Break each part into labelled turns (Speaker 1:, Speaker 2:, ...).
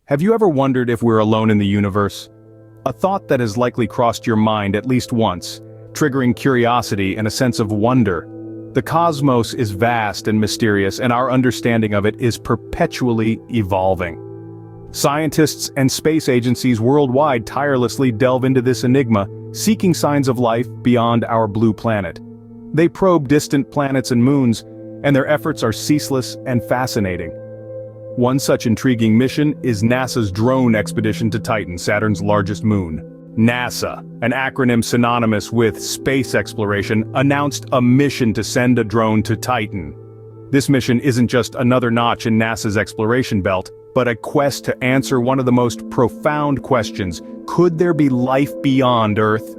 Speaker 1: Have you ever wondered if we're alone in the universe? A thought that has likely crossed your mind at least once, triggering curiosity and a sense of wonder. The cosmos is vast and mysterious, and our understanding of it is perpetually evolving. Scientists and space agencies worldwide tirelessly delve into this enigma, seeking signs of life beyond our blue planet. They probe distant planets and moons, and their efforts are ceaseless and fascinating. One such intriguing mission is NASA's drone expedition to Titan, Saturn's largest moon. NASA, an acronym synonymous with space exploration, announced a mission to send a drone to Titan. This mission isn't just another notch in NASA's exploration belt, but a quest to answer one of the most profound questions: could there be life beyond Earth?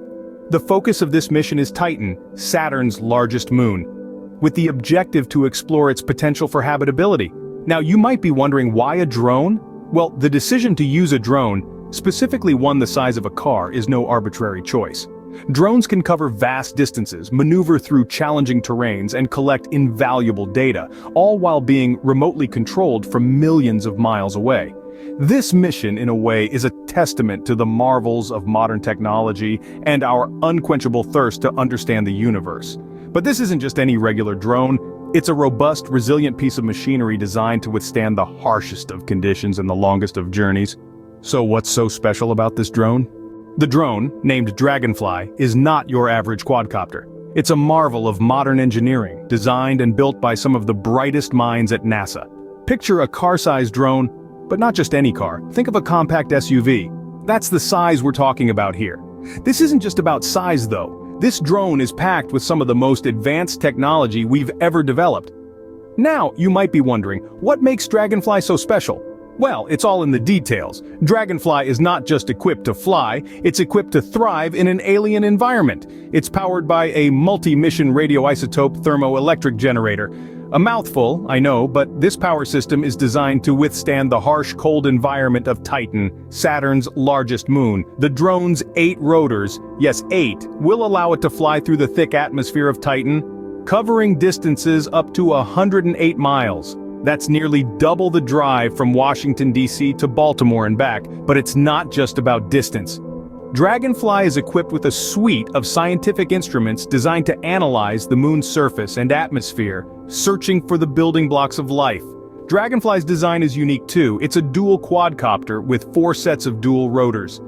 Speaker 1: The focus of this mission is Titan, Saturn's largest moon, with the objective to explore its potential for habitability. Now, you might be wondering, why a drone? Well, the decision to use a drone, specifically one the size of a car, is no arbitrary choice. Drones can cover vast distances, maneuver through challenging terrains, and collect invaluable data, all while being remotely controlled from millions of miles away. This mission, in a way, is a testament to the marvels of modern technology and our unquenchable thirst to understand the universe. But this isn't just any regular drone. It's a robust, resilient piece of machinery designed to withstand the harshest of conditions and the longest of journeys. So what's so special about this drone? The drone, named Dragonfly, is not your average quadcopter. It's a marvel of modern engineering, designed and built by some of the brightest minds at NASA. Picture a car-sized drone, but not just any car. Think of a compact SUV. That's the size we're talking about here. This isn't just about size, though. This drone is packed with some of the most advanced technology we've ever developed. Now, you might be wondering, what makes Dragonfly so special? Well, it's all in the details. Dragonfly is not just equipped to fly, it's equipped to thrive in an alien environment. It's powered by a multi-mission radioisotope thermoelectric generator. A mouthful, I know, but this power system is designed to withstand the harsh, cold environment of Titan, Saturn's largest moon. The drone's 8 rotors, yes 8, will allow it to fly through the thick atmosphere of Titan, covering distances up to 108 miles. That's nearly double the drive from Washington, D.C. to Baltimore and back, but it's not just about distance. Dragonfly is equipped with a suite of scientific instruments designed to analyze the moon's surface and atmosphere, searching for the building blocks of life. Dragonfly's design is unique too. It's a dual quadcopter with 4 sets of dual rotors.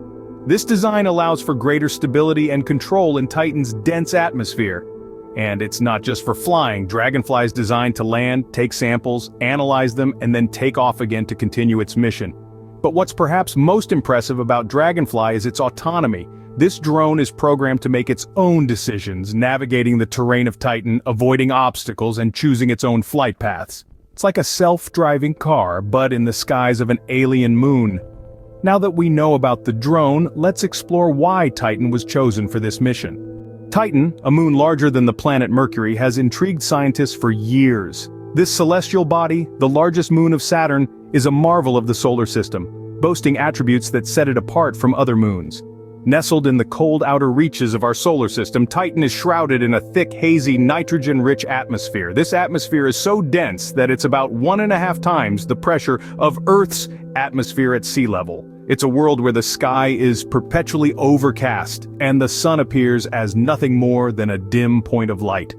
Speaker 1: This design allows for greater stability and control in Titan's dense atmosphere. And it's not just for flying. Dragonfly is designed to land, take samples, analyze them, and then take off again to continue its mission. But what's perhaps most impressive about Dragonfly is its autonomy. This drone is programmed to make its own decisions, navigating the terrain of Titan, avoiding obstacles, and choosing its own flight paths. It's like a self-driving car, but in the skies of an alien moon. Now that we know about the drone, let's explore why Titan was chosen for this mission. Titan, a moon larger than the planet Mercury, has intrigued scientists for years. This celestial body, the largest moon of Saturn, is a marvel of the solar system, boasting attributes that set it apart from other moons. Nestled in the cold outer reaches of our solar system, Titan is shrouded in a thick, hazy, nitrogen-rich atmosphere. This atmosphere is so dense that it's about 1.5 times the pressure of Earth's atmosphere at sea level. It's a world where the sky is perpetually overcast, and the sun appears as nothing more than a dim point of light.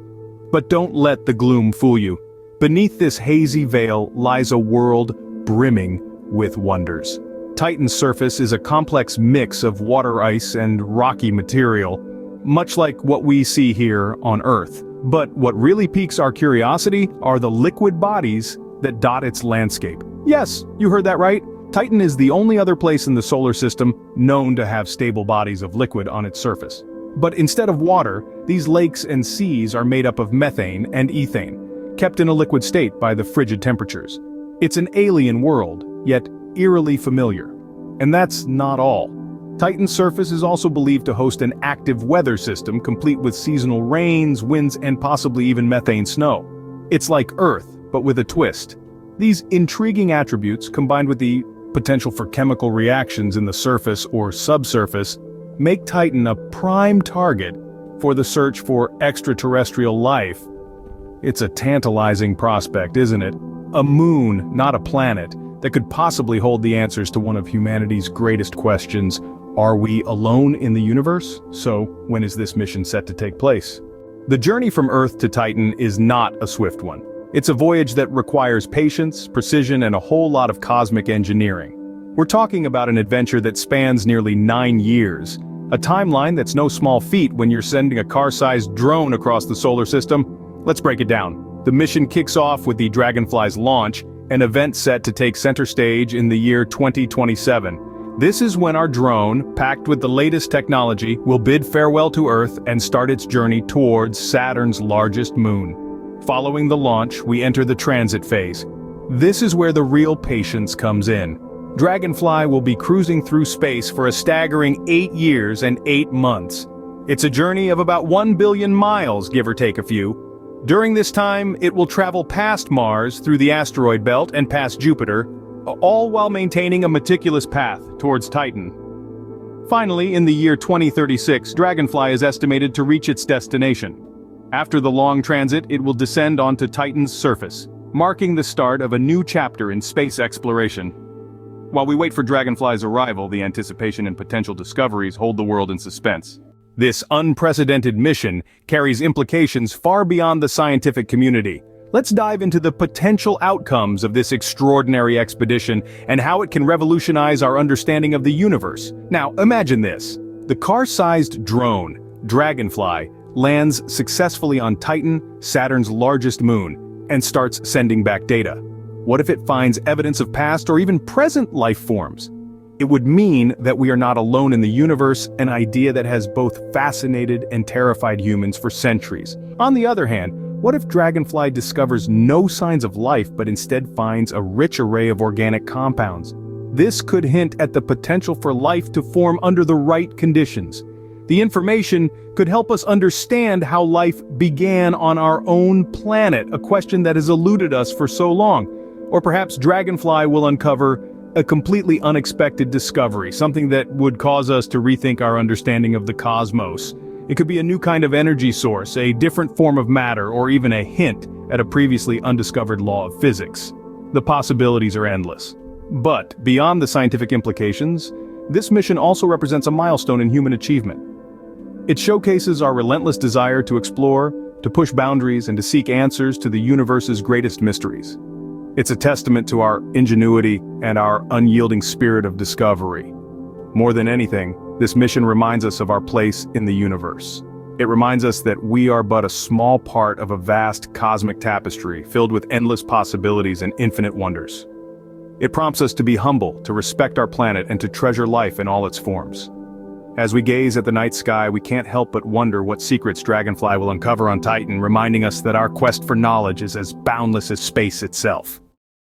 Speaker 1: But don't let the gloom fool you. Beneath this hazy veil lies a world brimming with wonders. Titan's surface is a complex mix of water ice and rocky material, much like what we see here on Earth. But what really piques our curiosity are the liquid bodies that dot its landscape. Yes, you heard that right. Titan is the only other place in the solar system known to have stable bodies of liquid on its surface. But instead of water, these lakes and seas are made up of methane and ethane, kept in a liquid state by the frigid temperatures. It's an alien world, yet eerily familiar. And that's not all. Titan's surface is also believed to host an active weather system complete with seasonal rains, winds, and possibly even methane snow. It's like Earth, but with a twist. These intriguing attributes, combined with the potential for chemical reactions in the surface or subsurface, make Titan a prime target for the search for extraterrestrial life. It's a tantalizing prospect, isn't it? A moon, not a planet, that could possibly hold the answers to one of humanity's greatest questions: are we alone in the universe? So, when is this mission set to take place? The journey from Earth to Titan is not a swift one. It's a voyage that requires patience, precision, and a whole lot of cosmic engineering. We're talking about an adventure that spans nearly 9 years, a timeline that's no small feat when you're sending a car-sized drone across the solar system. Let's break it down. The mission kicks off with the Dragonfly's launch, an event set to take center stage in the year 2027. This is when our drone, packed with the latest technology, will bid farewell to Earth and start its journey towards Saturn's largest moon. Following the launch, we enter the transit phase. This is where the real patience comes in. Dragonfly will be cruising through space for a staggering 8 years and 8 months. It's a journey of about 1 billion miles, give or take a few. During this time, it will travel past Mars, through the asteroid belt, and past Jupiter, all while maintaining a meticulous path towards Titan. Finally, in the year 2036, Dragonfly is estimated to reach its destination. After the long transit, it will descend onto Titan's surface, marking the start of a new chapter in space exploration. While we wait for Dragonfly's arrival, the anticipation and potential discoveries hold the world in suspense. This unprecedented mission carries implications far beyond the scientific community. Let's dive into the potential outcomes of this extraordinary expedition and how it can revolutionize our understanding of the universe. Now, imagine this. The car-sized drone, Dragonfly, lands successfully on Titan, Saturn's largest moon, and starts sending back data. What if it finds evidence of past or even present life forms? It would mean that we are not alone in the universe, an idea that has both fascinated and terrified humans for centuries. On the other hand, what if Dragonfly discovers no signs of life but instead finds a rich array of organic compounds? This could hint at the potential for life to form under the right conditions. The information could help us understand how life began on our own planet, a question that has eluded us for so long. Or perhaps Dragonfly will uncover a completely unexpected discovery, something that would cause us to rethink our understanding of the cosmos. It could be a new kind of energy source, a different form of matter, or even a hint at a previously undiscovered law of physics. The possibilities are endless. But beyond the scientific implications, this mission also represents a milestone in human achievement. It showcases our relentless desire to explore, to push boundaries, and to seek answers to the universe's greatest mysteries. It's a testament to our ingenuity and our unyielding spirit of discovery. More than anything, this mission reminds us of our place in the universe. It reminds us that we are but a small part of a vast cosmic tapestry filled with endless possibilities and infinite wonders. It prompts us to be humble, to respect our planet, and to treasure life in all its forms. As we gaze at the night sky, we can't help but wonder what secrets Dragonfly will uncover on Titan, reminding us that our quest for knowledge is as boundless as space itself.